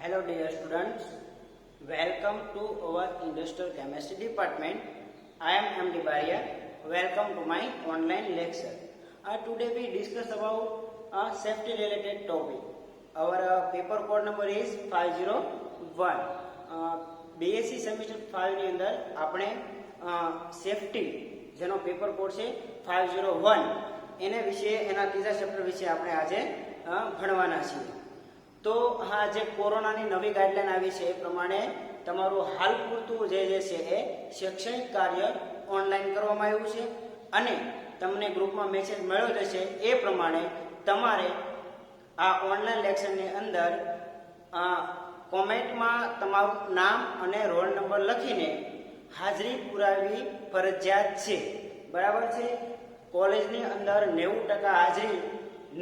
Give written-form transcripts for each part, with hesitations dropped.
Hello dear students, welcome to our industrial chemistry department. I am MD Baria. Welcome to my online lecture. Today we discuss about a safety related topic. Our paper code number is 501. BSc semester 5 ની અંદર આપણે safety જેનો paper code છે 501 એને વિશે એના ત્રીજા chapter વિશે આપણે આજે ભણવાના છીએ. તો હા, જે કોરોનાની નવી ગાઈડલાઈન આવી છે એ પ્રમાણે તમારું હાલ પૂરતું જે છે એ શૈક્ષણિક કાર્ય ઓનલાઈન કરવામાં આવ્યું છે અને તમને ગ્રુપમાં મેસેજ મળ્યો જશે એ પ્રમાણે તમારે આ ઓનલાઈન લેક્ચરની અંદર કોમેન્ટમાં તમારું નામ અને રોલ નંબર લખીને હાજરી પુરાવી ફરજિયાત છે. બરાબર છે. કોલેજની અંદર 90% હાજરી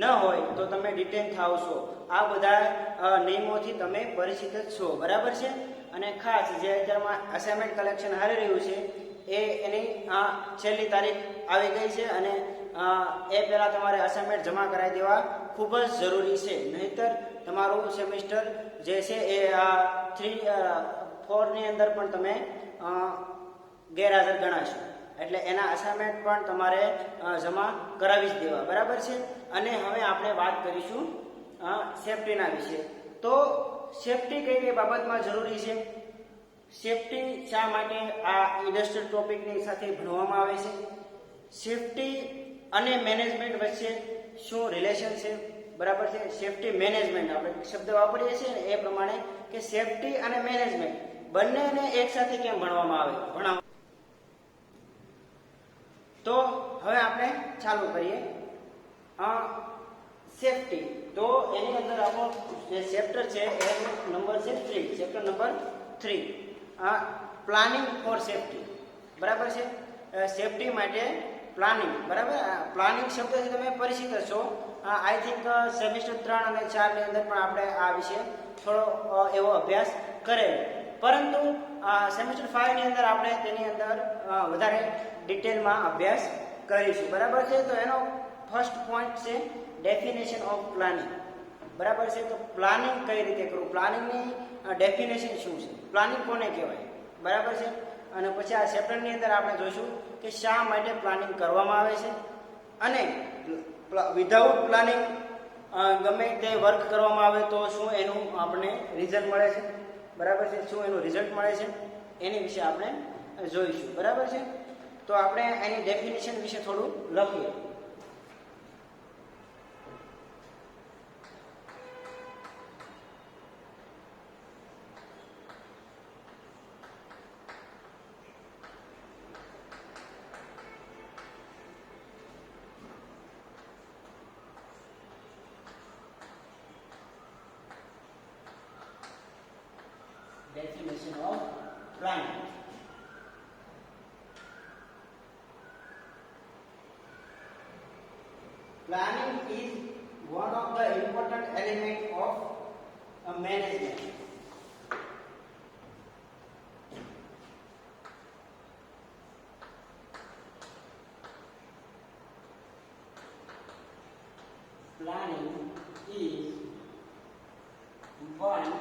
ન હોય તો તમે ડિટેન થાવ છો. આ બધા નિયમોથી તમે પરિચિત જ છો. બરાબર છે. અને ખાસ જે અત્યારમાં અસાઇનમેન્ટ કલેક્શન હાલી રહ્યું છે એની છેલ્લી તારીખ આવી ગઈ છે અને એ પહેલાં તમારે અસાઇનમેન્ટ જમા કરાવી દેવા ખૂબ જ જરૂરી છે. નહીંતર તમારું સેમિસ્ટર જે છે એ 3-4 ની અંદર પણ તમે ગેરહાજર ગણાશો. એટલે એના અસાઇનમેન્ટ પણ તમારે જમા કરાવી જ દેવા. બરાબર છે. અને હવે આપણે વાત કરીશું સેફટીના વિશે. તો સેફટી કઈ કઈ બાબતમાં જરૂરી છે, સેફટી શા માટે આ ઇન્ડસ્ટ્રીયલ ટોપિકની સાથે ભણવામાં આવે છે, સેફટી અને મેનેજમેન્ટ વચ્ચે શું રિલેશન છે. બરાબર છે. સેફટી મેનેજમેન્ટ આપણે શબ્દ વાપરીએ છીએ ને એ પ્રમાણે કે સેફટી અને મેનેજમેન્ટ બંનેને એકસાથે કેમ ભણવામાં આવે. તો હવે આપણે ચાલુ કરીએ. સેફટી, તો એની અંદર આપણો જે ચેપ્ટર છે એનો નંબર છે 3, chapter number 3, planning for safety. બરાબર છે. સેફટી માટે પ્લાનિંગ. બરાબર. પ્લાનિંગ શબ્દથી તમે પરિચિત છો. આઈ થિંક સેમિસ્ટર 3 અને 4 ની અંદર પણ આપણે આ વિશે થોડો એવો અભ્યાસ કરેલો, પરંતુ સેમિસ્ટર 5 ની અંદર આપણે તેની અંદર વધારે ડિટેલમાં અભ્યાસ કરીશું. બરાબર છે. તો એનો ફર્સ્ટ પોઈન્ટ છે ડેફિનેશન ઓફ પ્લાનિંગ. બરાબર છે. તો પ્લાનિંગ કઈ રીતે કરવું, પ્લાનિંગની ડેફિનેશન શું છે, પ્લાનિંગ કોને કહેવાય. બરાબર છે. અને પછી આ ચેપ્ટરની અંદર આપણે જોઈશું કે શા માટે પ્લાનિંગ કરવામાં આવે છે અને વિધાઉટ પ્લાનિંગ ગમે તે વર્ક કરવામાં આવે તો શું એનું આપણે રિઝલ્ટ મળે છે. બરાબર છે. શું એનું રિઝલ્ટ મળે છે એની વિશે આપણે જોઈશું. બરાબર છે. તો આપણે એની ડેફિનેશન વિશે થોડું લખીએ. Definition of planning. Planning is one of the important elements of management. Planning is one of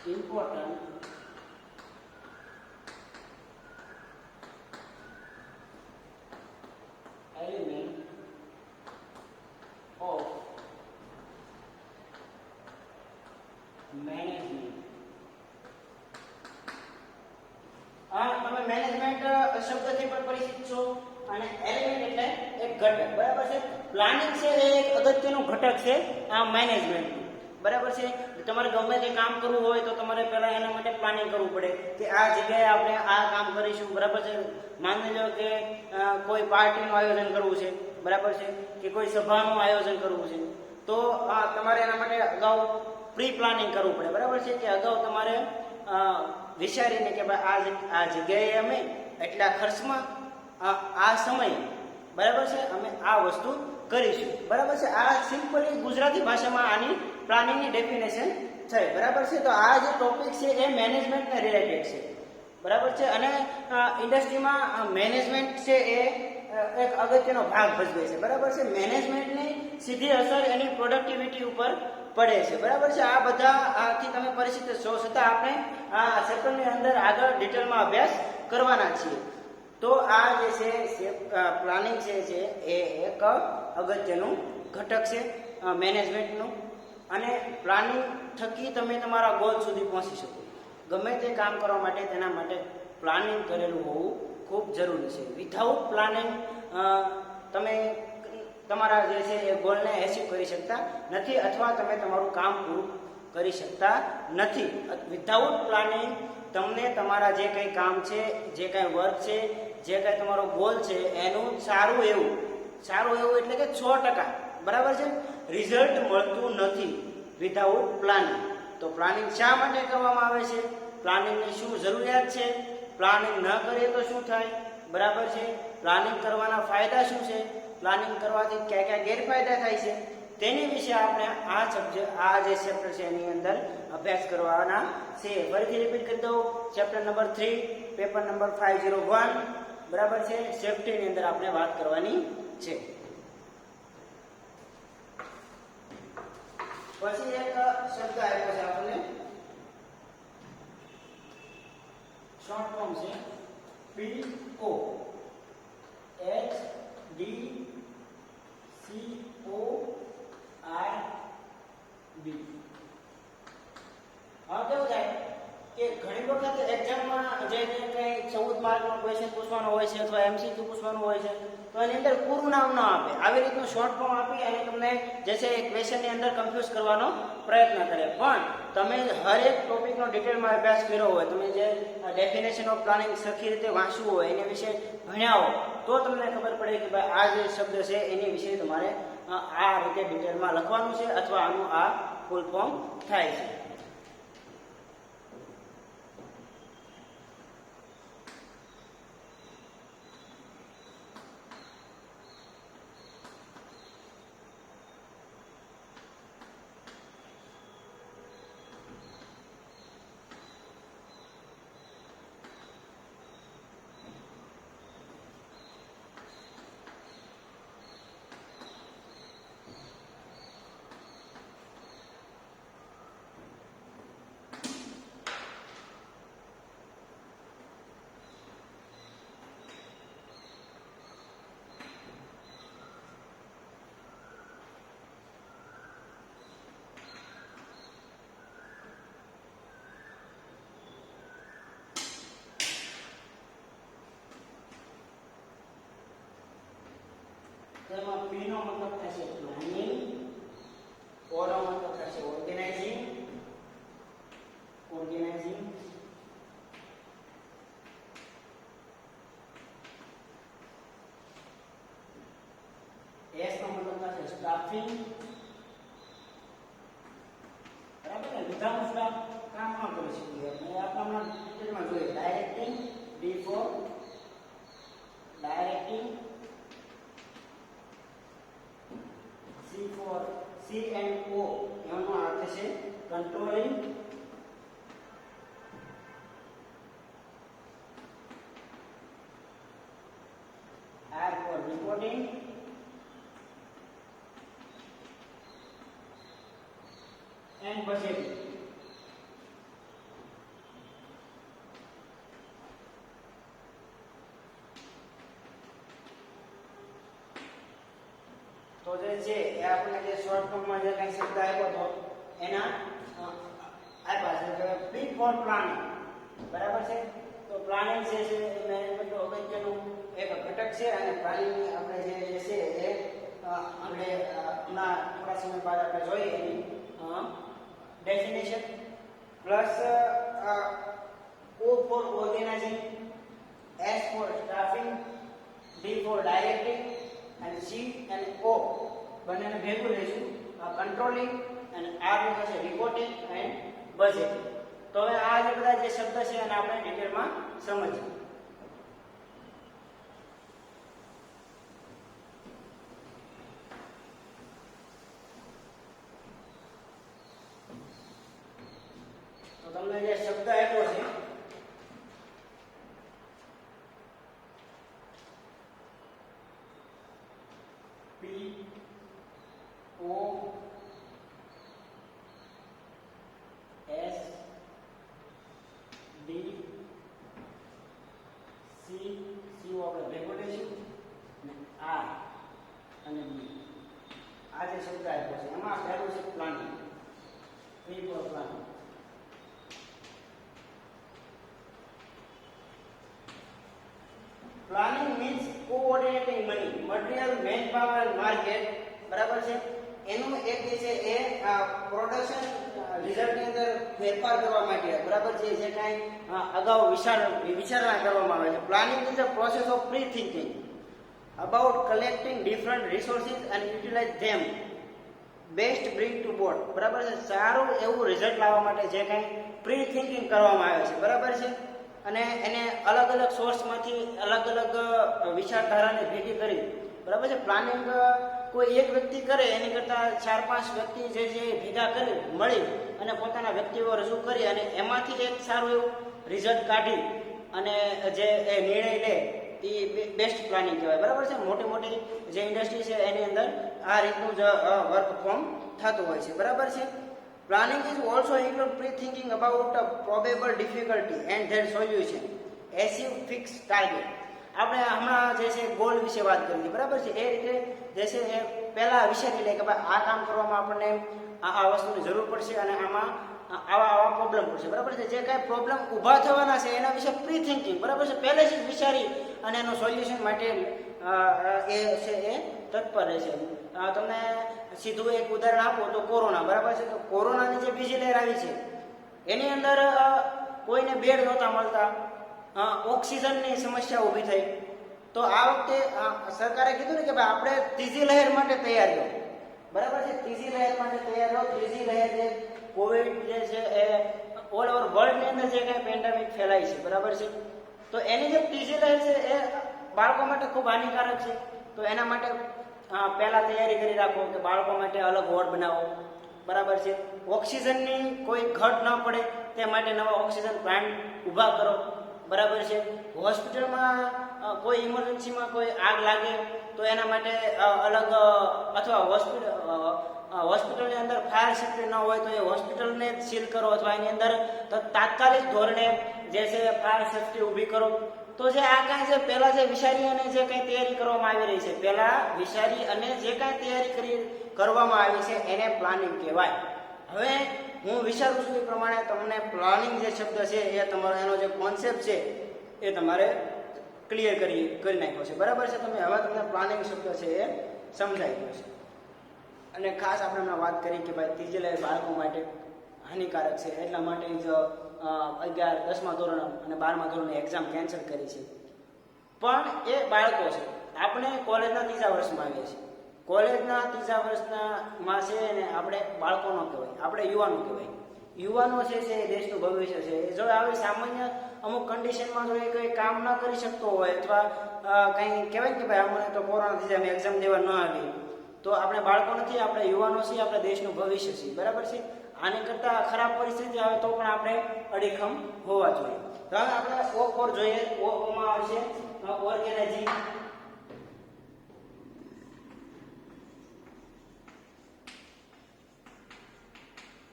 the important element of management. તમે મેનેજમેન્ટ શબ્દથી પણ પરિચિત છો અને એલિમેન્ટ એટલે એક ઘટક. બરાબર છે. પ્લાનિંગ છે એ એક અગત્યનું ઘટક છે આ મેનેજમેન્ટ. બરાબર છે. તમારે ગમે તે કામ કરવું હોય તો તમારે પહેલા એના માટે પ્લાનિંગ કરવું પડે કે આ જગ્યાએ આપણે આ કામ કરીશું. બરાબર છે. માની લો કે કોઈ પાર્ટીનું આયોજન કરવું છે. બરાબર છે. કે કોઈ સભાનું આયોજન કરવું છે તો તમારે એના માટે અગાઉ પ્રી પ્લાનિંગ કરવું પડે. બરાબર છે. કે અગાઉ તમારે વિચારીને કે ભાઈ આ જગ્યાએ અમે એટલા ખર્ચમાં આ સમયે બરાબર છે અમે આ વસ્તુ કરીશું. બરાબર છે. આ સિમ્પલી ગુજરાતી ભાષામાં આની પ્લાનિંગની ડેફિનેશન છે. બરાબર છે. તો આ જે ટોપિક છે એ મેનેજમેન્ટને રિલેટેડ છે. બરાબર છે. અને ઇન્ડસ્ટ્રીમાં મેનેજમેન્ટ છે એ એક અગત્યનો ભાગ ભજવે છે, બરાબર છે. મેનેજમેન્ટની સીધી અસર એની પ્રોડક્ટિવિટી ઉપર પડે છે, બરાબર છે. આ બધા આથી તમે પરિચિત છો, છતાં આપણે આ ચેપ્ટરની અંદર આગળ ડિટેલમાં અભ્યાસ કરવાના છીએ. તો આ જે છે પ્લાનિંગ છે એ એક અગત્યનું ઘટક છે મેનેજમેન્ટનું, અને પ્લાનિંગ થકી તમે તમારા ગોલ સુધી પહોંચી શકો. ગમે તે કામ કરવા માટે તેના માટે પ્લાનિંગ કરેલું હોવું ખૂબ જરૂરી છે. વિધાઉટ પ્લાનિંગ તમે તમારા જે છે એ ગોલને એચીવ કરી શકતા નથી, અથવા તમે તમારું કામ પૂરું કરી શકતા નથી. વિધાઉટ પ્લાનિંગ તમને તમારા જે કંઈ કામ છે, જે કંઈ વર્ક છે, જે કંઈ તમારો ગોલ છે એનું સારું એવું એટલે કે 100%, બરાબર છે, રિઝલ્ટ મળતું નથી વિધાઉટ પ્લાનિંગ. તો પ્લાનિંગ શા માટે કરવામાં આવે છે, પ્લાનિંગની શું જરૂરિયાત છે, પ્લાનિંગ ન કરીએ તો શું થાય, બરાબર છે, પ્લાનિંગ કરવાના ફાયદા શું છે, પ્લાનિંગ કરવાથી કયા કયા ગેરફાયદા થાય છે, તેની વિશે આપણે આ જે ચેપ્ટર છે એની અંદર અભ્યાસ કરવાના છે. ફરીથી રિપીટ કરી દઉં, ચેપ્ટર નંબર 3, પેપર નંબર 501, બરાબર છે, સેફ્ટીની અંદર આપણે વાત કરવાની છે. પછી એક શબ્દ આપ્યો છે આપણને, શોર્ટ ફોર્મ છે PO, HDCORB. હવે કેવું થાય કે ઘણી વખત એક્ઝામમાં જે કંઈ 14 માર્કનો ક્વેશ્ચન પૂછવાનો હોય છે અથવા MCQ પૂછવાનું હોય છે, તો એની અંદર પૂરું નામ ન આપે, આવી રીતનું શોર્ટ ફોર્મ આપી અને તમને જે છે એ ક્વેશ્ચનની અંદર કન્ફ્યુઝ કરવાનો પ્રયત્ન કરે. પણ તમે હરેક ટોપિકનો ડિટેલમાં અભ્યાસ કર્યો હોય, તમે જે ડેફિનેશન ઓફ પ્લાનિંગ સરખી રીતે વાંચવું હોય, એના વિશે ભણ્યા હો, તો તમને ખબર પડે કે ભાઈ આ જે શબ્દ છે એની વિશે તમારે આ રીતે ડિટેલમાં લખવાનું છે, અથવા આનું આ ફૂલ ફોર્મ થાય છે. તેમાં P નો મતલબ થશે પ્લાનિંગ, O નો મતલબ થશે ઓર્ગેનાઇઝિંગ, S નો મતલબ થશે સ્ટાફિંગ, બરાબર ને. વિધાઉટ સ્ટાફ કામ ન કરી શકીએ, આપણે આપણા ડિટેલમાં જોઈએ. ડાયરેક્ટિંગ, D for ડાયરેક્ટિંગ, C and O એનો અર્થ છે controlling, R for reporting, and budgeting. તો જે છે એ આપણે જે શોર્ટ ફોર્મમાં જે કંઈ શબ્દ આપ્યો હતો એના આપ્યા છે કે P for પ્લાનિંગ, બરાબર છે. તો પ્લાનિંગ છે એ મેનેજમેન્ટનો અગત્યનું એક ઘટક છે, અને પ્લાનિંગ આપણે જે છે એ આપણે થોડા સમય બાદ આપણે જોઈએ એની definition, plus O for organizing, S for staffing, D for directing, અને C અને O બંનેને ભેગું લઈશું કંટ્રોલિંગ, અને R નું થશે રિપોર્ટિંગ એન્ડ બજેટિંગ. તો હવે આ જે બધા જે શબ્દ છે એને આપણે ડિટેલમાં સમજીએ. તો તમને જે શબ્દ આપ્યો છે planning means coordinating money material man power market બરાબર છે એનું એક જે છે એ પ્રોડક્શન રિઝલ્ટની અંદર ફેરફાર કરવા માટે બરાબર છે જે કાંઈ અગાઉ વિચારણા કરવામાં આવે છે planning is a process of pre thinking about collecting different resources and utilize them best bring to board બરાબર છે સારું એવું રિઝલ્ટ લાવવા માટે જે કંઈ પ્રી થિંકિંગ કરવામાં આવે છે બરાબર છે અને એને અલગ અલગ સોર્સમાંથી અલગ અલગ વિચારધારાને ભેગી કરી બરાબર છે પ્લાનિંગ કોઈ એક વ્યક્તિ કરે એની કરતાં 4-5 વ્યક્તિ જે ભેગા કરી મળી અને પોતાના વ્યક્તિઓ રજૂ કરી અને એમાંથી એક સારું એવું રિઝલ્ટ કાઢી અને જે નિર્ણય લે એ બેસ્ટ પ્લાનિંગ કહેવાય બરાબર છે મોટી મોટી જે ઇન્ડસ્ટ્રી છે એની અંદર આ રીતનું જ વર્ક ફોર્મ થતું હોય છે બરાબર છે planning is also include pre thinking about probable difficulty and there solution achieve fix target આપણે હમણાં જે છે ગોલ વિશે વાત કરી બરાબર છે એ રીતે જે છે એ પહેલાં વિચારી લે કે ભાઈ આ કામ કરવામાં આપણને આ વસ્તુની જરૂર પડશે અને આમાં આવા પ્રોબ્લેમ પડશે બરાબર છે જે કાંઈ પ્રોબ્લેમ ઊભા થવાના છે એના વિશે પ્રી થિંકિંગ બરાબર છે પહેલેથી જ વિચારી અને એનું સોલ્યુશન માટે એ છે એ તત્પર રહેશે તમને સીધું એક ઉદાહરણ આપો તો કોરોના બરાબર છે તો કોરોનાની જે બીજી લહેર આવી છે એની અંદર કોઈને બેડ નહોતા મળતા ઓક્સિજનની સમસ્યા ઊભી થઈ તો આ વખતે સરકારે કીધું ને કે ભાઈ આપણે ત્રીજી લહેર માટે તૈયાર રહો બરાબર છે ત્રીજી લહેર માટે તૈયાર રહો ત્રીજી લહેર જે કોવિડ જે છે એ ઓલ ઓવર વર્લ્ડની અંદર જે કંઈ પેન્ડેમિક ફેલાય છે બરાબર છે તો એની જે ત્રીજી લહેર છે એ બાળકો માટે ખૂબ હાનિકારક છે તો એના માટે પહેલાં તૈયારી કરી રાખો કે બાળકો માટે અલગ વોર્ડ બનાવો બરાબર છે ઓક્સિજનની કોઈ ઘટ ન પડે તે માટે નવા ઓક્સિજન પ્લાન્ટ ઊભા કરો બરાબર છે હોસ્પિટલમાં કોઈ ઇમરજન્સીમાં કોઈ આગ લાગે તો એના માટે અલગ અથવા હોસ્પિટલની અંદર ફાયર સેફ્ટી ન હોય તો એ હોસ્પિટલને સીલ કરો અથવા એની અંદર તાત્કાલિક ધોરણે જે છે ફાયર સેફ્ટી ઊભી કરો તો જે આ કાંઈ છે પહેલાં જે વિચારી અને જે કંઈ તૈયારી કરવામાં આવી રહી છે પહેલાં વિચારી અને જે કાંઈ તૈયારી કરવામાં આવી છે એને પ્લાનિંગ કહેવાય હવે હું વિચારું છું એ પ્રમાણે તમને પ્લાનિંગ જે શબ્દ છે એ તમારો એનો જે કોન્સેપ્ટ છે એ તમારે ક્લિયર કરી નાખ્યો છે બરાબર છે હવે તમને પ્લાનિંગ શબ્દ છે એ સમજાઈ ગયો છે અને ખાસ આપણે હમણાં વાત કરી કે ભાઈ ત્રીજી લહેર બાળકો માટે હાનિકારક છે એટલા માટે જ 11, 10મા ધોરણ અને 12મા ધોરણની એક્ઝામ કેન્સલ કરી છે પણ એ બાળકો છે આપણે કોલેજના 3જા વર્ષમાં આવીએ છીએ કોલેજના 3જા વર્ષમાં છે ને આપણે બાળકો ન કહેવાય આપણે યુવાનો કહેવાય યુવાનો છે એ દેશનું ભવિષ્ય છે જો આવી સામાન્ય અમુક કન્ડિશનમાં જો એ કંઈ કામ ન કરી શકતો હોય અથવા કંઈ કહેવાય કે ભાઈ અમને તો કોરોનાથી અમે એક્ઝામ દેવા ન આવી તો આપણે બાળકો નથી આપણે યુવાનો છીએ આપણે દેશનું ભવિષ્ય છીએ બરાબર છે આની કરતાં ખરાબ પરિસ્થિતિ આવે તો પણ આપણે અડીખમ હોવા જોઈએ તો હવે આપણે ઓ ફોર જોઈએ ઓમાં આવશે ઓર્ગેનાઇઝિંગ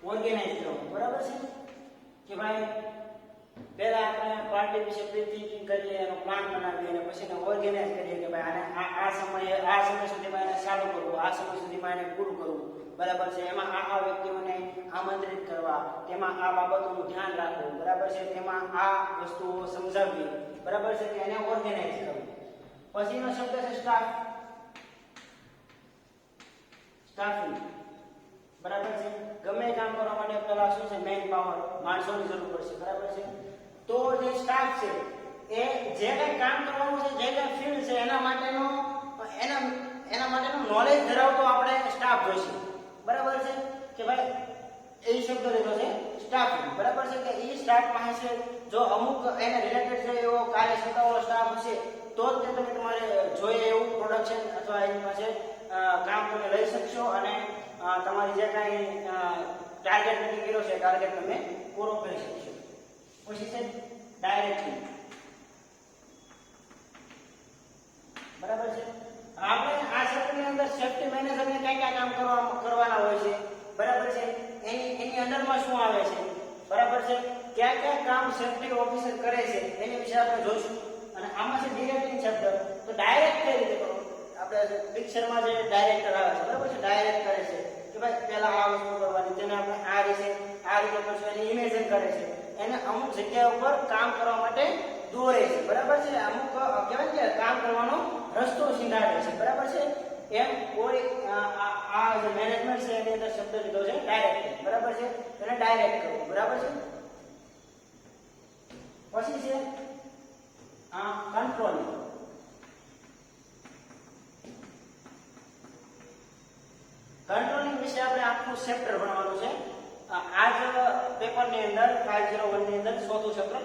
ઓર્ગેનાઇઝ કરવું બરાબર છે કે ભાઈ પહેલા આપણે પાર્ટી વિશે પ્રી થિંકિંગ કરીએ એનો પ્લાન બનાવીએ અને પછી એને ઓર્ગેનાઇઝ કરીએ કે ભાઈ આને આ સમય સુધીમાં એને ચાલુ કરવું આ સમય સુધીમાં એને પૂરું કરવું બરાબર છે એમાં આ વ્યક્તિઓને આમંત્રિત કરવા તેમાં આ બાબતોનું ધ્યાન રાખવું બરાબર છે તેમાં આ વસ્તુઓ સમજાવવી બરાબર છે કે એને ઓર્ગેનાઇઝ કરવું પછીનો શબ્દ છે સ્ટાફિંગ બરાબર છે ગમે કામ કરવા માટે પહેલા શું છે મેન પાવર માણસોની જરૂર પડશે બરાબર છે તો જે સ્ટાફ છે એ જે કંઈ કામ કરવાનું છે જે કંઈ ફિલ્ડ છે એના માટેનો નોલેજ ધરાવતો આપણે સ્ટાફ જોઈશે બરાબર છે કે ભાઈ એ શબ્દ લીધો છે સ્ટાફિંગ બરાબર છે કે એ સ્ટાફ પાસે જો અમુક એને રિલેટેડ છે એવો કાર્યક્ષમતાવાળો સ્ટાફ હશે તો જ તમે તમારે જોઈએ એવું પ્રોડક્શન અથવા એની પાસે કામ તમે લઈ શકશો અને તમારી જે કાંઈ ટાર્ગેટ નક્કી કર્યો છે ટાર્ગેટ તમે પૂરો કરી શકશો પછી છે ડાયરેક્ટિંગ બરાબર છે આપણે આ સેક્ટરની અંદર સેફ્ટી મેનેજરને કઈ કામ કરવાના હોય છે બરાબર છે એની અંડરમાં શું આવે છે બરાબર છે ક્યાં કામ સેફ્ટી ઓફિસર કરે છે એની વિશે આપણે જોઈશું અને આમાં છે ડિરેક્ટિંગ શબ્દ તો ડાયરેક્ટ કઈ રીતે કરો આપણે પિક્ચરમાં જે ડાયરેક્ટર આવે છે બરાબર છે ડાયરેક્ટ કરે છે કે ભાઈ પહેલા આ વસ્તુ કરવાની તેને આપણે આ રીતે આ રીતે કરશો એને ઇમેજિન કરે છે, એને અમુક જગ્યા ઉપર કામ કરવા માટે દોરે છે, બરાબર છે, અમુક કહેવાય કે કામ કરવાનો રસ્તો શીખવાડે છે, બરાબર છે. એમ કોઈ આ જે મેનેજમેન્ટ છે એની અંદર શબ્દ લીધો છે ડાયરેક્ટ, બરાબર છે, એને ડાયરેક્ટ કરવું, બરાબર છે. પછી છે કંટ્રોલિંગ. કંટ્રોલિંગ વિશે આપણે આખું ચેપ્ટર ભણવાનું છે. આ જ પેપરની અંદર 501 ની અંદર ચોથું ચેપ્ટર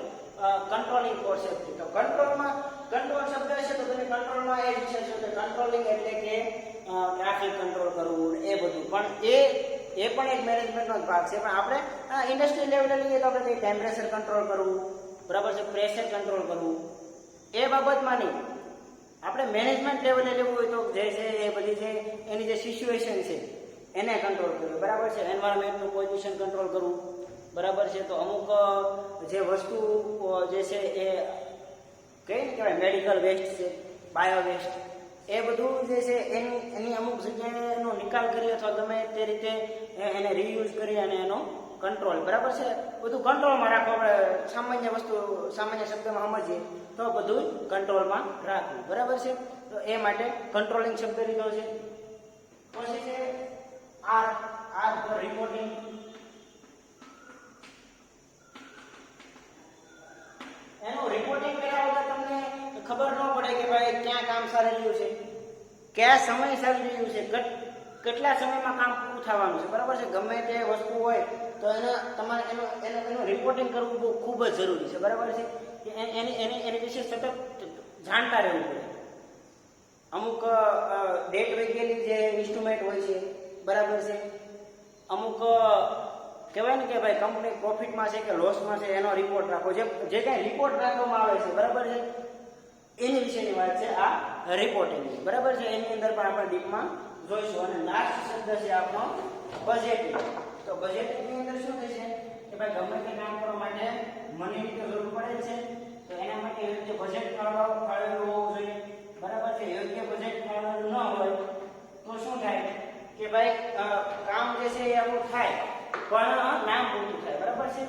કંટ્રોલિંગ ફોર સેફ્ટી. તો કંટ્રોલમાં કંટ્રોલ શબ્દ છે તો તમે કંટ્રોલમાં એ વિશે છે કે કંટ્રોલિંગ એટલે કે ટ્રાફિક કંટ્રોલ કરવું એ બધું, પણ એ પણ એક મેનેજમેન્ટનો જ ભાગ છે. પણ આપણે ઇન્ડસ્ટ્રી લેવલે લઈએ તો આપણે ટેમ્પરેચર કંટ્રોલ કરવું, બરાબર છે, પ્રેશર કંટ્રોલ કરવું, એ બાબતમાં નહીં. આપણે મેનેજમેન્ટ લેવલે લેવું હોય તો જે છે એ બધી જે એની જે સિચ્યુએશન છે એને કંટ્રોલ કરવું, બરાબર છે. એન્વાયરમેન્ટનું પોલ્યુશન કંટ્રોલ કરવું, બરાબર છે. તો અમુક જે વસ્તુ જે છે એ કઈ કહેવાય મેડિકલ વેસ્ટ છે, બાયો વેસ્ટ, એ બધું જે છે એની અમુક જગ્યાએનો નિકાલ કરી અથવા ગમે તે રીતે એને રીયુઝ કરી અને એનો કંટ્રોલ, બરાબર છે, બધું કંટ્રોલમાં રાખવું. આપણે સામાન્ય વસ્તુ સામાન્ય શબ્દમાં સમજીએ તો બધું કંટ્રોલમાં રાખવું, બરાબર છે. તો એ માટે કંટ્રોલિંગ શબ્દ લીધો છે. પછી છે આર ફોર રિપોર્ટિંગ. એનું રિપોર્ટિંગ કર્યા વગર તમને ખબર ન પડે કે ભાઈ ક્યાં કામ ચાલી રહ્યું છે, કયા સમય ચાલી રહ્યું છે, કેટલા સમયમાં કામ પૂરું થવાનું છે, બરાબર છે. ગમે તે વસ્તુ હોય તો તમારે એનું રિપોર્ટિંગ કરવું બહુ ખૂબ જ જરૂરી છે, બરાબર છે. એની વિશે સતત જાણતા રહેવું પડે. અમુક ડેટ વગેરેની જે ઇન્સ્ટ્રુમેન્ટ હોય છે, બરાબર છે, અમુક કહેવાય ને કે ભાઈ કંપની પ્રોફિટમાં છે કે લોસમાં છે એનો રિપોર્ટ રાખો. જે કાંઈ રિપોર્ટ રાખવામાં આવે છે, બરાબર છે, એની વિશેની વાત છે આ રિપોર્ટિંગ, બરાબર છે. એની અંદર પણ આપણે ડીપમાં જોઈશું. અને લાસ્ટ શબ્દ છે આપણો બજેટિંગ. તો બજેટિંગની અંદર શું થશે કે ભાઈ ગમે તે કામ કરવા માટે મનીની તો જરૂર પડે છે, તો એના માટે યોગ્ય બજેટ ફાળવેલું હોવું જોઈએ, બરાબર છે. યોગ્ય બજેટ ફાળવેલું ન હોય તો શું થાય કે ભાઈ કામ જે છે એ આપણું થાય પણ નામ પૂરતું થાય, બરાબર છે,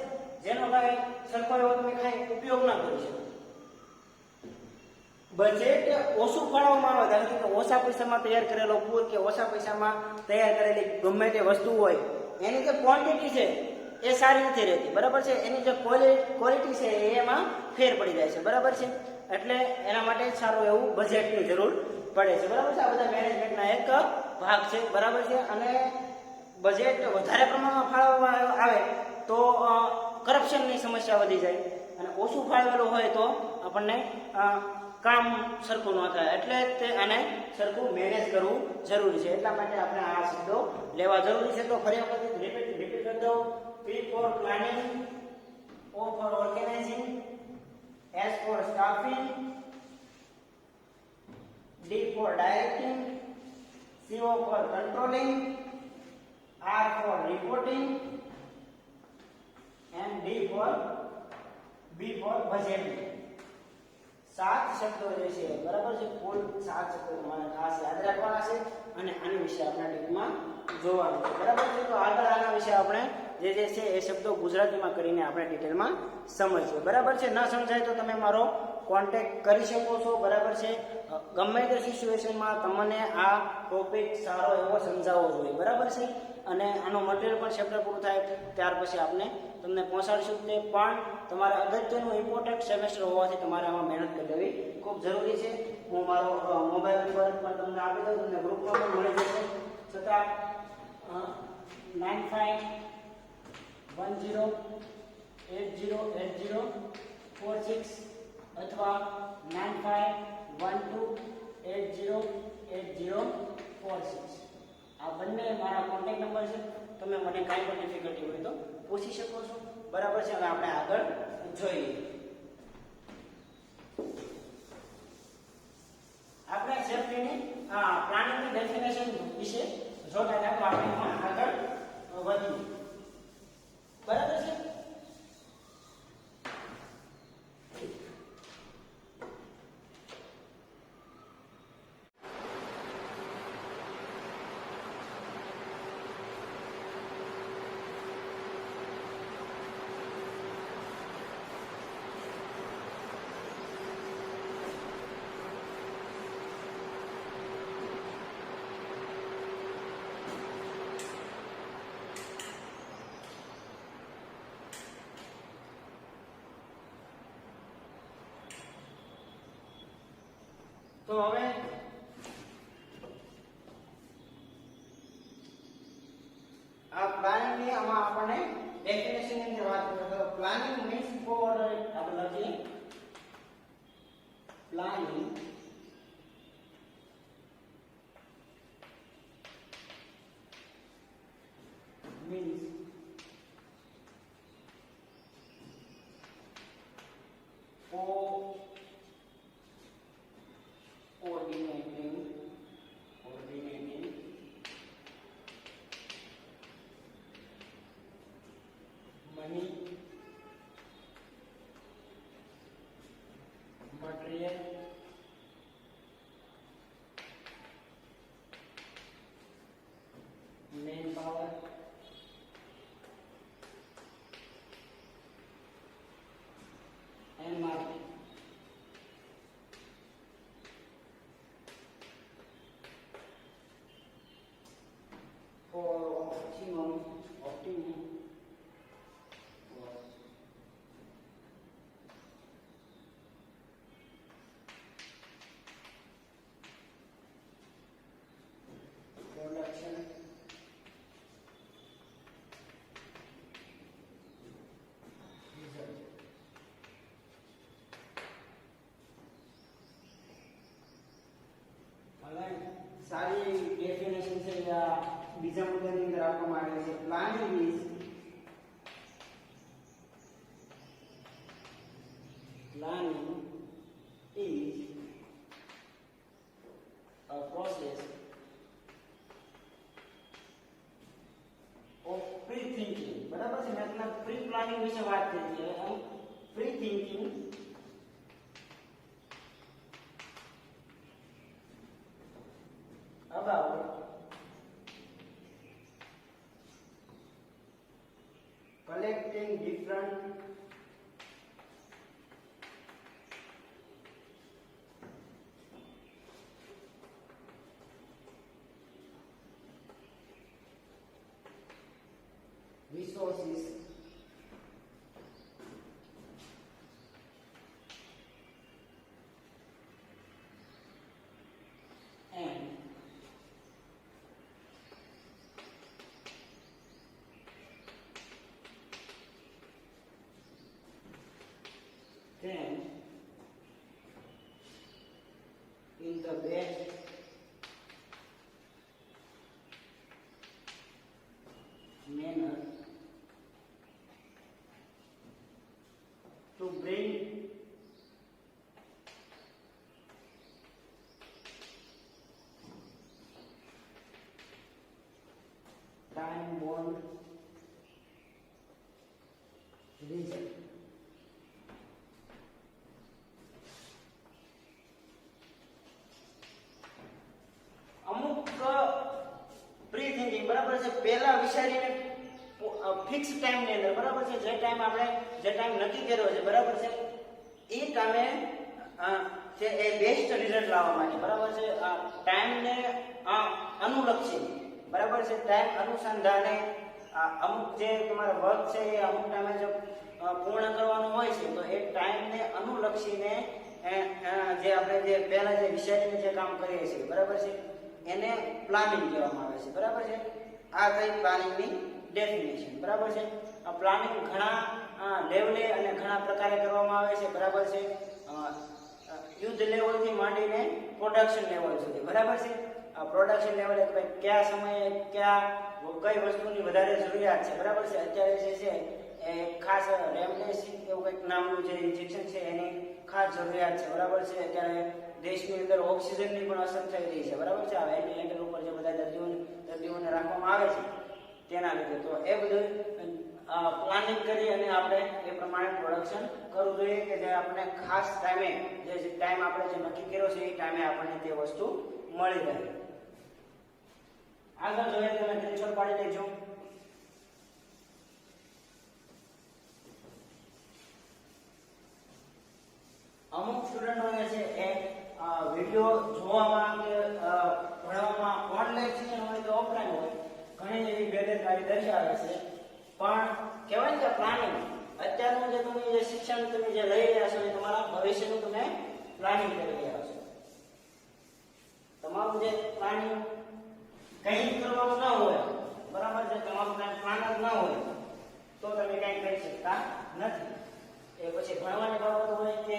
જેનો કાંઈ સરખો એવો તમે કાંઈ ઉપયોગ ના કરી શકો. બજેટ ઓછું ફાળવવામાં આવે, ધારો કે ઓછા પૈસામાં તૈયાર કરેલો પુલ કે ઓછા પૈસામાં તૈયાર કરેલી ગમે તે વસ્તુ હોય એની જે ક્વોન્ટિટી છે એ સારી નથી રહેતી, બરાબર છે. એની જે ક્વોલિટી છે એમાં ફેર પડી જાય છે, બરાબર છે. એટલે એના માટે સારું એવું બજેટની જરૂર પડે છે, બરાબર છે. આ બધા મેનેજમેન્ટના એક ભાગ છે, બરાબર છે. અને બજેટ વધારે પ્રમાણમાં ફાળવવામાં આવે તો કરપ્શનની સમસ્યા વધી જાય, અને ઓછું ફાળવેલું હોય તો આપણને કામ સરખું ન થાય. એટલે તે આને સરખું મેનેજ કરવું જરૂરી છે. એટલા માટે આપણે આ શબ્દો લેવા જરૂરી છે. તો ફરી વખત રિપીટ કરી દઉં. P for planning, O for organizing, S for staffing, D for directing, CO for controlling, R for reporting, and B for budgeting. 7 શબ્દો જે છે, બરાબર છે, કુલ 7 શબ્દો તમારે ખાસ યાદ રાખવાના છે અને આના વિશે આપણે ડીપમાં જોવાનું છે, બરાબર છે. તો આગળ આના વિશે આપણે જે છે એ શબ્દો ગુજરાતીમાં કરીને આપણે ડિટેલમાં સમજીએ, બરાબર છે. ન સમજાય તો તમે મારો કોન્ટેક્ટ કરી શકો છો, બરાબર છે. ગમે તે સિચ્યુએશનમાં તમને આ ટોપિક સારો એવો સમજાવવો જોઈએ, બરાબર છે. અને આનો મટીરિયલ પણ ચેપ્ટર પૂરું થાય ત્યાર પછી આપણે તમને પહોંચાડીશું. તે પણ તમારે અગત્યનું ઇમ્પોર્ટન્ટ સેમેસ્ટર હોવાથી તમારે આમાં મહેનત કરી લેવી ખૂબ જરૂરી છે. હું મારો મોબાઈલ નંબર પણ તમને આપી દઉં, તમને ગ્રુપમાં પણ મળી જશે. છતાં 9510808046 અથવા 9512808046 આ બંને મારા કોન્ટેક્ટ નંબર છે. તમે મને કાંઈ પણ ડિફિકલ્ટી હોય તો પૂછી શકો છો, બરાબર છે. હવે આપણે આગળ જોઈએ. આપણે સેફ્ટીની પ્લાનિંગની ડેફિનેશન વિશે જોતા હતા, તો આપણે આગળ વધીએ, બરાબર છે. તો હવે આ પ્લાનિંગ ની આમાં આપણને ડેફિનેશન ની અંદર વાત કરીએ તો પ્લાનિંગ મીન્સ કોઓર્ડિનેટ આપણે લખીએ planning means coordinating money, material, manpower, and market. For optimum production result. સારી ડેફિનેશન છે આ બીજા મુદ્દાની અંદર આપવામાં આવે છે planning is a process of pre thinking બરાબર છે મેં તમને પ્રી પ્લાનિંગ વિશે વાત કરી છે pre thinking about collecting different resources and then in the best manner to bring time-bound result. અમુક પ્રી થિંકિંગ બરાબર છે પહેલા વિચારીને ફિક્સ ટાઈમ ની અંદર બરાબર છે જે ટાઈમ નક્કી કર્યો છે બરાબર છે એ ટાઈમે જે એ બેસ્ટ રિઝલ્ટ લાવવા માટે બરાબર છે ટાઈમ ને અનુલક્ષી બરાબર છે ટાઈમ અનુસંધાને અમુક જે તમારો વર્ક છે એ અમુક ટાઈમે જો પૂર્ણ કરવાનું હોય છે તો એ ટાઈમ ને અનુલક્ષીને જે આપણે જે પહેલા જે વિચારીને જે કામ કરીએ છીએ બરાબર છે એને પ્લાનિંગ કહેવામાં આવે છે બરાબર છે આ થઈ પ્લાનિંગની ડેફિનેશન બરાબર છે આ પ્લાનિંગ ઘણા લેવલે અને ઘણા પ્રકારે કરવામાં આવે છે બરાબર છે યુદ્ધ લેવલથી માંડીને પ્રોડક્શન લેવલ સુધી બરાબર છે આ પ્રોડક્શન લેવલે કયા સમયે કઈ વસ્તુની વધારે જરૂરિયાત છે બરાબર છે અત્યારે જે છે એ ખાસ રેમડેસિવિર એવું કંઈક નામનું જે ઇન્જેક્શન છે એની ખાસ જરૂરિયાત છે બરાબર છે અત્યારે દેશની અંદર ઓક્સિજનની પણ અસર થઈ રહી છે બરાબર છે આ વેન્ટિલેટર ઉપર જે બધા દર્દીઓને રાખવામાં આવે છે તેના લીધે તો એ બધું પ્લાનિંગ કરી અને આપણે એ પ્રમાણે પ્રોડક્શન કરવું જોઈએ કે જે આપણે ખાસ ટાઈમે જે ટાઈમ આપણે જે નક્કી કર્યો છે એ ટાઈમે આપણને તે વસ્તુ મળી રહે આગળ જોઈએ તમે સ્ક્રીનશોટ પાડી લેજો અમુક સ્ટુડન્ટોને છે એ વિડિયો જોવામાં કે ભણવામાં ઓનલાઈન શિક્ષણ હોય તો ઓફલાઈન હોય ઘણી એવી બેદરકારી દર્શાવે છે પણ કહેવાય કે પ્લાનિંગ અત્યારનું જે તમે જે શિક્ષણ તમે જે લઈ રહ્યા છો એ તમારા ભવિષ્યનું તમે પ્લાનિંગ કરી રહ્યા છો કંઈ જ કરવાનું ના હોય, બરાબર છે, તમારું કાંઈ પ્લાન જ ના હોય તો તમે કાંઈ કરી શકતા નથી. એ પછી ભણવાની બાબત હોય કે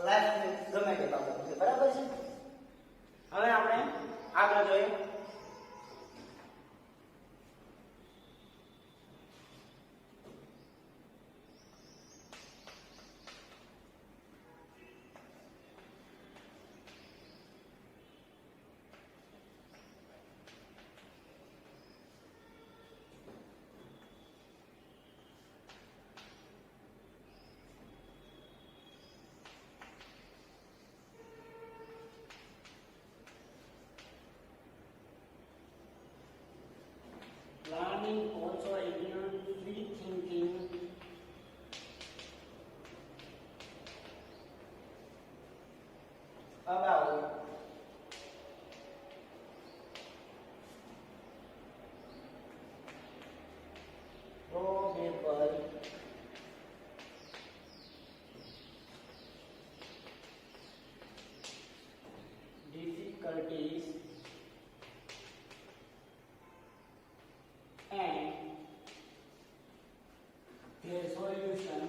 લાઈફ ગમે તે બાબત હોય, બરાબર છે. હવે આપણે આગળ જોઈએ. Planning also includes free thinking about probable difficulties and their solution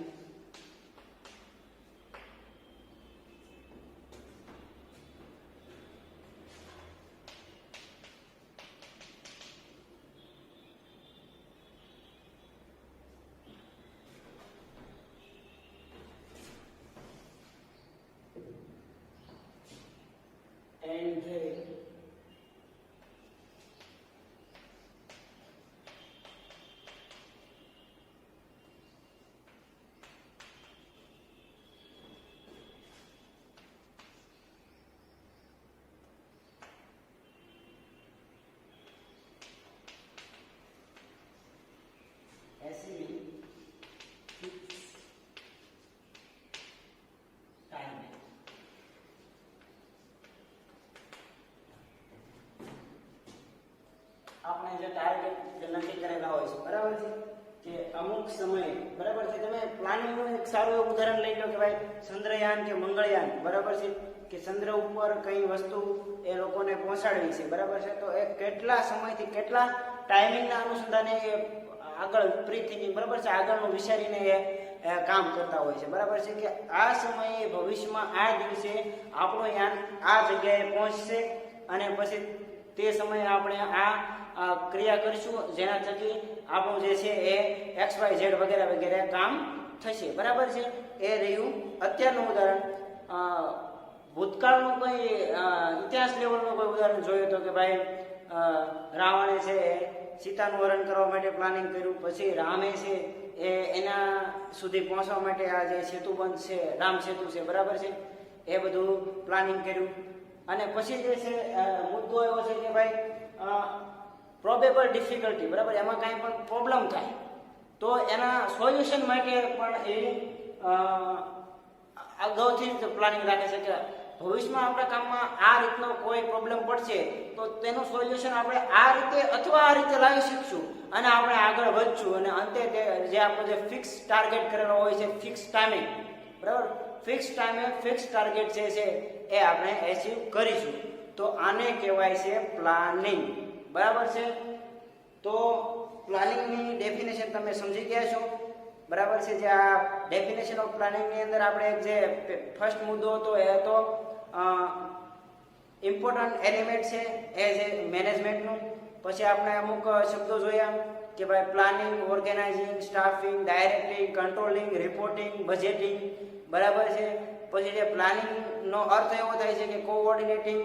and their SEB fixed time. આપણે જે ટાર્ગેટ નક્કી કરેલા હોય છે, બરાબર છે, કે અમુક સમયે, બરાબર છે, તમે પ્લાનિંગનું એક સારું એવું ઉદાહરણ લઈ લો કે ભાઈ ચંદ્રયાન કે મંગળયાન, બરાબર છે, કે ચંદ્ર ઉપર કઈ વસ્તુ એ લોકોને પહોંચાડવી છે, બરાબર છે, તો એ કેટલા સમયથી કેટલા ટાઈમિંગના અનુસંધાને એ આગળ પ્રી થિંકિંગ, બરાબર છે, આગળનું વિચારીને એ કામ કરતા હોય છે, બરાબર છે, કે આ સમયે ભવિષ્યમાં આ દિવસે આપણું યાન આ જગ્યાએ પહોંચશે અને પછી તે સમયે આપણે આ ક્રિયા કરીશું જેના થકી આપણું જે છે એ XYZ વગેરે વગેરે કામ થશે, બરાબર છે. એ રહ્યું અત્યારનું ઉદાહરણ. ભૂતકાળનું કોઈ ઇતિહાસ લેવલનું કોઈ ઉદાહરણ જોયું તો કે ભાઈ રાવણે છે સીતાનું હરણ કરવા માટે પ્લાનિંગ કર્યું, પછી રામે છે એ એના સુધી પહોંચવા માટે આ જે સેતુબંધ છે, રામ સેતુ છે, બરાબર છે, એ બધું પ્લાનિંગ કર્યું. અને પછી જે છે મુદ્દો એવો છે કે ભાઈ પ્રોબેબલ ડિફિકલ્ટી, બરાબર, એમાં કાંઈ પણ પ્રોબ્લેમ થાય તો એના સોલ્યુશન માટે પણ એ અગાઉથી જ પ્લાનિંગ રાખે છે કે ભવિષ્યમાં આપણા કામમાં આ રીતનો કોઈ પ્રોબ્લેમ પડશે તો તેનું સોલ્યુશન આપણે આ રીતે અથવા આ રીતે લાવી શકશું અને આપણે આગળ વધશું અને અંતે તે જે આપણો જે ફિક્સ ટાર્ગેટ કરેલો હોય છે, ફિક્સ ટાઈમિંગ, બરાબર, ફિક્સ ટાઈમે ફિક્સ ટાર્ગેટ જે છે એ આપણે એચીવ કરીશું. તો આને કહેવાય છે પ્લાનિંગ, બરાબર છે. તો પ્લાનિંગની ડેફિનેશન તમે સમજી ગયા છો, બરાબર છે. જે આ ડેફિનેશન ઓફ પ્લાનિંગની અંદર આપણે જે ફર્સ્ટ મુદ્દો હતો એ હતો ઇમ્પોર્ટન્ટ એલિમેન્ટ છે એ છે મેનેજમેન્ટનું. પછી આપણે અમુક શબ્દો જોયા કે ભાઈ planning, organising, staffing, directing, controlling, reporting, budgeting, બરાબર છે. પછી જે પ્લાનિંગનો અર્થ એવો થાય છે કે coordinating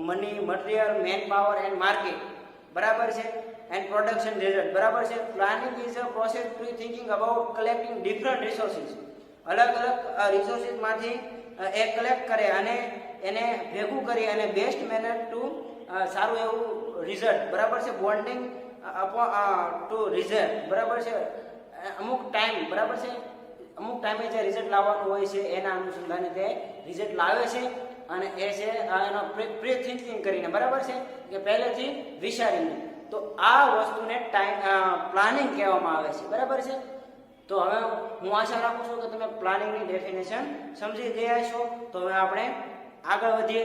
money, material, man power and market, બરાબર છે, એન્ડ પ્રોડક્શન રિઝલ્ટ, બરાબર છે. Planning is a process pre thinking about collecting different resources, અલગ અલગ રિસોર્સિસમાંથી એ કલેક્ટ કરે અને એને ભેગું કરી અને બેસ્ટ મેનર ટુ સારું એવું રિઝલ્ટ, બરાબર છે, બોન્ડિંગ ટુ રિઝલ્ટ, બરાબર છે. અમુક ટાઈમ, બરાબર છે, અમુક ટાઈમે જે રિઝલ્ટ લાવવાનું હોય છે એના અનુસંધાને તે રિઝલ્ટ લાવે છે અને એ છે એનો પ્રી થિંકિંગ કરીને, બરાબર છે, કે પહેલેથી વિચારીને. તો આ વસ્તુને પ્લાનિંગ કહેવામાં આવે છે, બરાબર છે. તો હવે હું આશા રાખું છું કે તમે પ્લાનિંગની ડેફિનેશન સમજી ગયા છો. તો હવે આપણે આગળ વધીએ.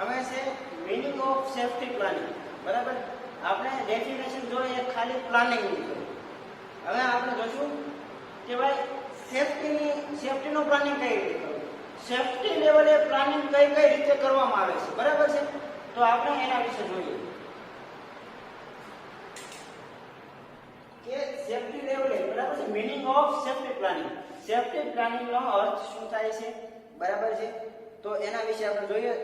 હવે છે મીનિંગ ઓફ સેફટી પ્લાનિંગ, બરાબર. આપણે ડેફિનેશન જોઈએ ખાલી પ્લાનિંગની જોઈએ. હવે આપણે જોશું કે ભાઈ સેફટીનો પ્લાનિંગ કઈ રીતે કરવું, સેફટી લેવલે પ્લાનિંગ કઈ કઈ રીતે કરવામાં આવે છે, બરાબર છે. તો આપણે એના વિશે જોઈએ કે સેફટી લેવલે, બરાબર છે. Meaning of safety planning, safety planning નો અર્થ શું થાય છે, બરાબર છે. તો એના વિશે આપણે જોઈએ.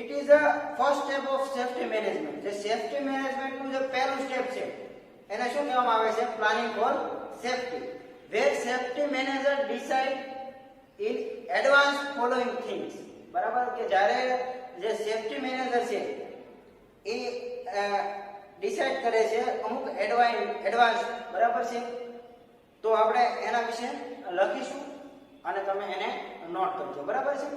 It is a first step of safety management. જે સેફટી મેનેજમેન્ટ નું જે પહેલું સ્ટેપ છે એને શું કહેવામાં આવે છે, planning for safety, where safety manager decide in advance following things, બરાબર. કે જ્યારે જે સેફટી મેનેજર છે એ ડિસાઇડ કરે છે અમુક એડવાન્સ, બરાબર છે. તો આપણે એના વિશે લખીશું અને તમે એને નોટ કરજો, બરાબર છે.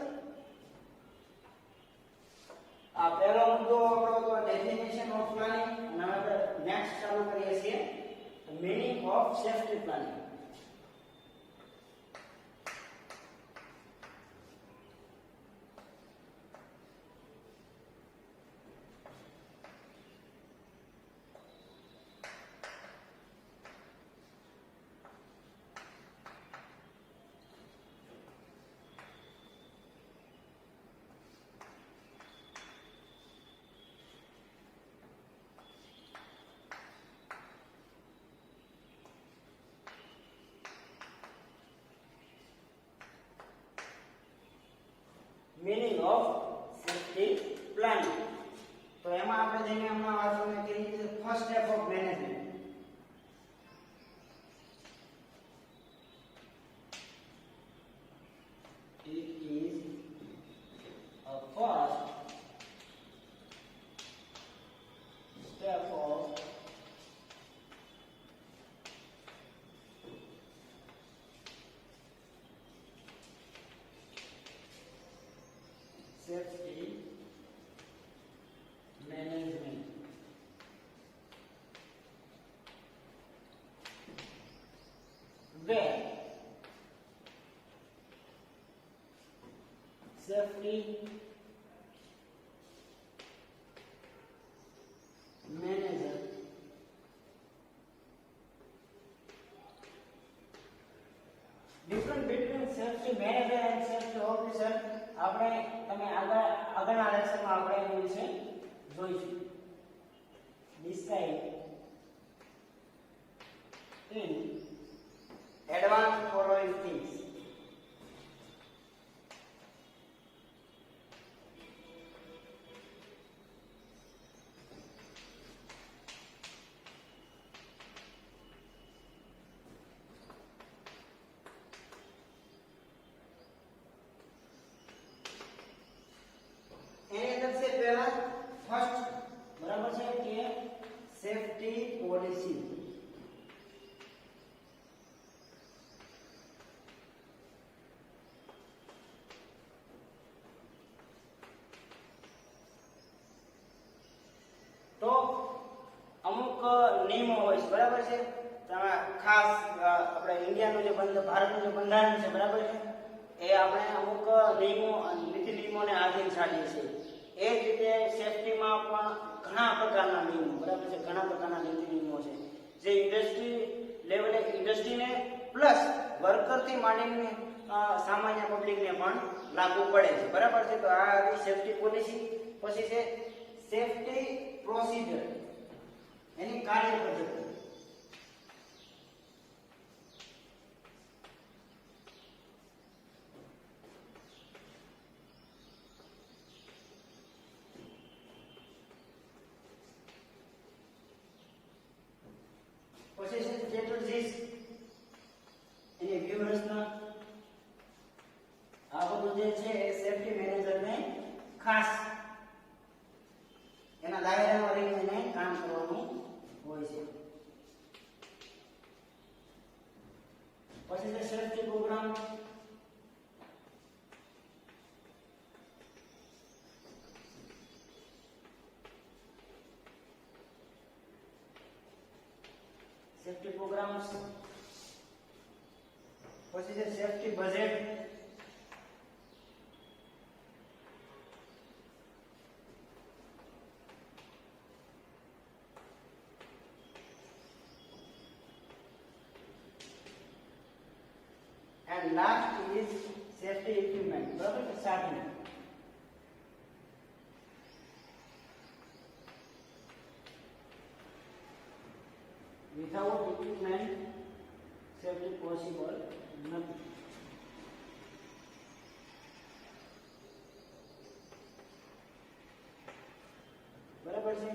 આ પહેલો મુદ્દો આપણો તો ડેફિનેશન ઓફ પ્લાનિંગ, અને આપણે નેક્સ્ટ ચાલુ કરીએ છીએ meaning of safety planning. Meaning of safety planning. તો એમાં આપણે જેને હમણાં વાત કરી છે first step of management. It is a first step of safety management. Where safety manager difference between safety manager and safety officer આપણે તમે આગળના લેક્ચરમાં આપણે એના વિશે જોઈશું. Decide in advance following things. એની અંદર છે પહેલા ફર્સ્ટ, બરાબર છે, કે સેફટી પોલિસી. તો અમુક નિયમો હોય છે, બરાબર છે. ખાસ આપણે ઇન્ડિયાનું જે ભારતનું જે બંધારણ છે, બરાબર છે, એ આપણે અમુક નિયમો નીતિ નિયમોને આધીન ચાલીએ છીએ. એ જ રીતે સેફટીમાં પણ ઘણા પ્રકારના નિયમો, બરાબર છે, ઘણા પ્રકારના નીતિ નિયમો છે જે ઇન્ડસ્ટ્રી લેવલે ઇન્ડસ્ટ્રીને પ્લસ વર્કરથી માંડીને સામાન્ય પબ્લિકને પણ લાગુ પડે છે, બરાબર છે. તો આ હતી સેફટી પોલિસી. પછી છે સેફટી પ્રોસિજર, એની કાર્ય પદ્ધતિ. પછી છે સ્ટ્રેટેજીસ, એની વ્યૂહરચના. આ બધું જે છે એ સેફટી મેનેજરને ખાસ એના દાયરામાં રહીને કામ કરવાનું હોય છે. પછી છે સેફટી પ્રોગ્રામ. Safety programs. પછી છે safety budget. and last is safety equipment. બરાબર છે સાધન. Without equipment safety possible નથી. બરાબર છે.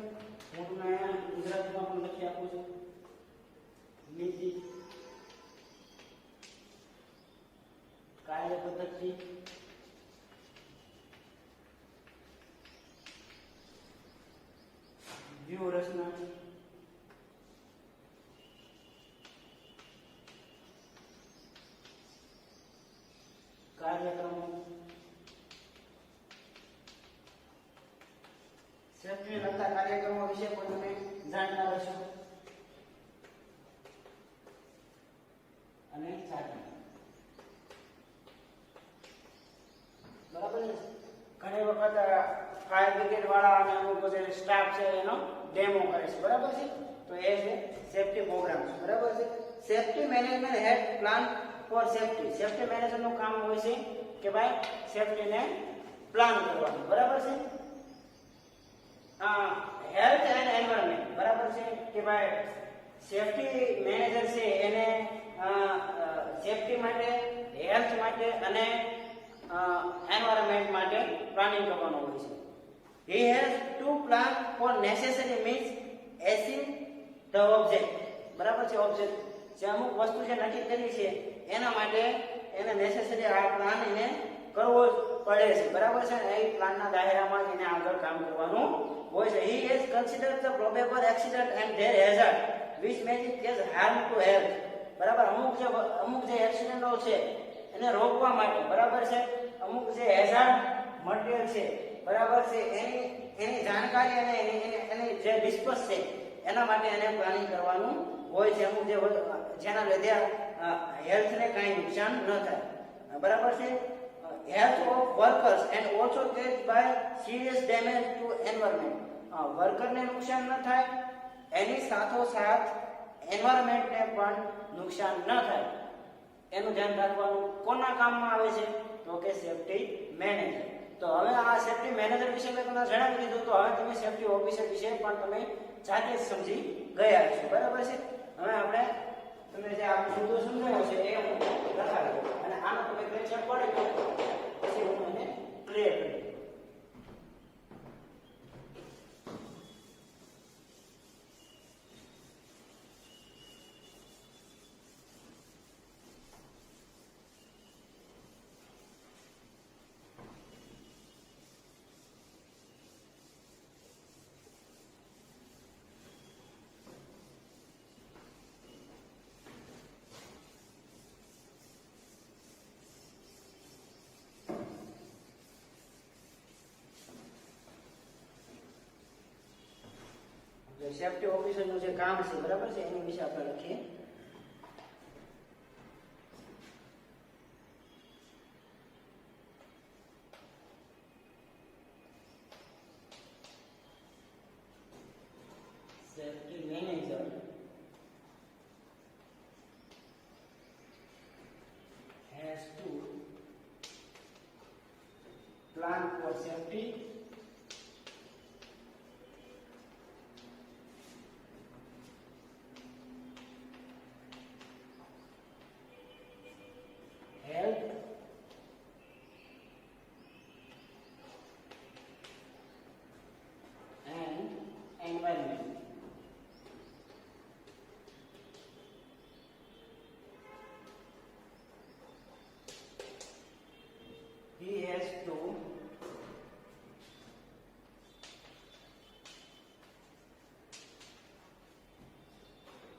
હું તમને ગુજરાતીમાં પણ લખી આપું છું. નીતિ કાર્ય પદ્ધતિ વ્યૂહરચના કાર્યક્રમો સેફ્ટીને લગતા કાર્યક્રમો વિશે પણ તમે જાણતા હશો અને સાધન. બરાબર છે. ઘણી વખત ફાયર બ્રિગેડ વાળા અને અમુક જે સ્ટાફ છે એનો ડેમો કરે છે. બરાબર છે. તો એ છે સેફ્ટી પ્રોગ્રામ. બરાબર છે. Safety management head plan for safety. Safety manager નું કામ હોય છે કે ભાઈ સેફ્ટીને પ્લાન કરવાનું. બરાબર છે. Health and environment. બરાબર છે કે ભાઈ સેફ્ટી મેનેજર છે એને સેફ્ટી માટે, હેલ્થ માટે અને એન્વાયરમેન્ટ માટે પ્લાનિંગ કરવાનું હોય છે. He has to plan for necessary means achieve the object. બરાબર છે. ઓબ્જેક્ટ જે અમુક વસ્તુ જે નક્કી કરી છે એના માટે એને નેસેસરી આ પ્લાન એને કરવો પડે છે. બરાબર છે. એ પ્લાનના દાયરામાં એને આગળ કામ કરવાનું હોય છે. He has considered the probable accident and their hazard which may cause harm to health. બરાબર. અમુક જે એક્સિડન્ટો છે એને રોકવા માટે, બરાબર છે, અમુક જે હેઝાર્ડ મટીરીયલ છે, બરાબર છે, એની જાણકારી અને એની જે ડિસ્કસ છે એના માટે એને પ્લાનિંગ કરવાનું હોય છે. અમુક જેના લીધે હેલ્થને કાંઈ નુકસાન ન થાય. બરાબર છે. Health of workers and also cause by serious damage to environment. વર્કરને નુકસાન ન થાય એની સાથોસાથ એન્વાયરમેન્ટને પણ નુકસાન ન થાય એનું ધ્યાન રાખવાનું કોના કામમાં આવે છે? તો કે સેફ્ટી મેનેજર. તો હવે આ સેફ્ટી મેનેજર વિશે મેં તમને જણાવી દીધું. તો હવે તમે સેફ્ટી ઓફિસર વિશે પણ તમે જાતે જ સમજી ગયા છો. બરાબર છે. હવે આપણે તમે જે આ મુદ્દો સમજાયો છે એ હું લખાવી દઉં અને આનો તમે ક્વેશ્ચન પડે તો પછી હું એને ક્લિયર કરી દઉં. સેફ્ટી ઓફિસરનું જે કામ છે, બરાબર છે, એની વિશે આપણે લખીએ. Safety manager has to plan for safety environment. He has to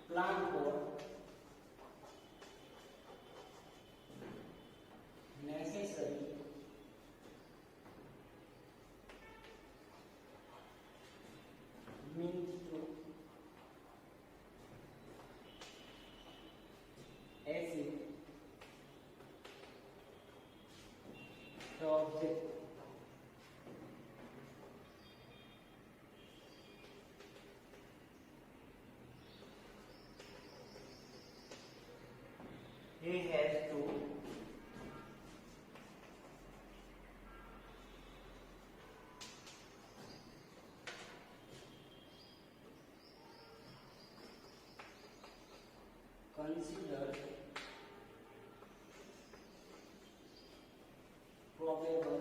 plan for necessary means to achieve the object. He has to considered probable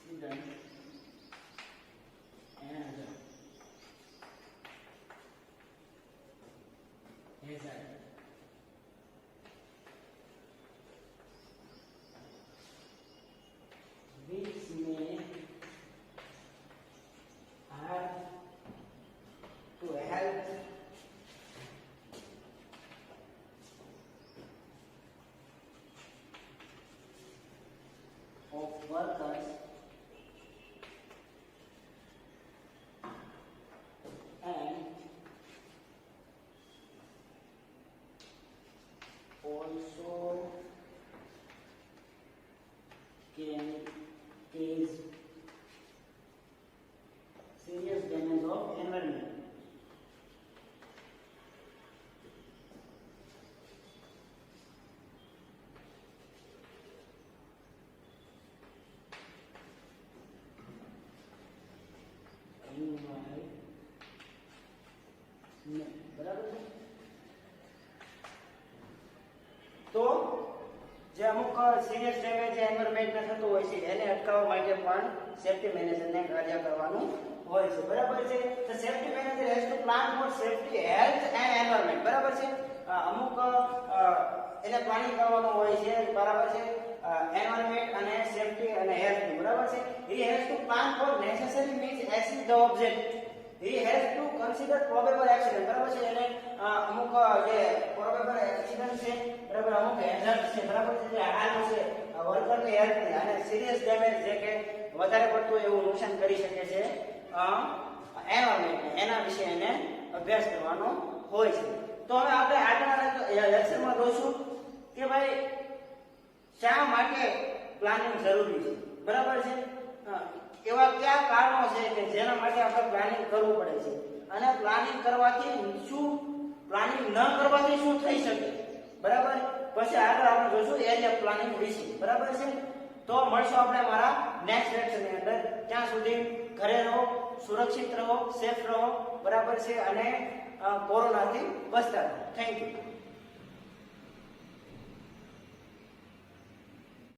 incident and hazard which may add to health of workers and also can cause serious damage of environment. બરાબર છે. તો જે અમુક serious damage એન્વાયરમેન્ટને થતું હોય છે એને અટકાવવા માટે પણ સેફ્ટી મેનેજરને કાર્ય કરવાનું હોય છે. બરાબર છે. તો safety manager has to plan for safety health and environment. બરાબર છે. અમુક એને પ્લાનિંગ કરવાનું હોય છે. બરાબર છે. એન્વાયરમેન્ટ અને સેફ્ટી અને હેલ્થ. બરાબર છે. he has to plan for necessary means achieve the object. he has to consider probable accident. બરાબર છે. એને અમુક જે probable accident છે, બરાબર, અમુક hazard છે, બરાબર છે, જે હાલ છે વર્કરની હેલ્થ ને અને સિરિયસ ડેમેજ જે કે વધારે પડતું એવું નુકસાન કરી શકે છે એન્વાયરમેન્ટ, એના વિશે એને અભ્યાસ કરવાનો હોય છે. તો હવે આપણે આગળના લેક્ચરમાં જોઈશું કે ભાઈ શા માટે પ્લાનિંગ જરૂરી છે. બરાબર છે. એવા કયા કારણો છે કે જેના માટે આપણે પ્લાનિંગ કરવું પડે છે અને પ્લાનિંગ કરવાથી શું, પ્લાનિંગ ન કરવાથી શું થઈ શકે. બરાબર. પછી આગળ આપણે જોઈશું એરિયા પ્લાનિંગ વિશે. બરાબર છે. તો મળશું આપણે અમારા નેક્સ્ટ લેક્ચરની અંદર. ત્યાં સુધી ઘરે રહો, સુરક્ષિત રહો, સેફ રહો. બરાબર છે. અને કોરોનાથી બચતા રહો. Thank you.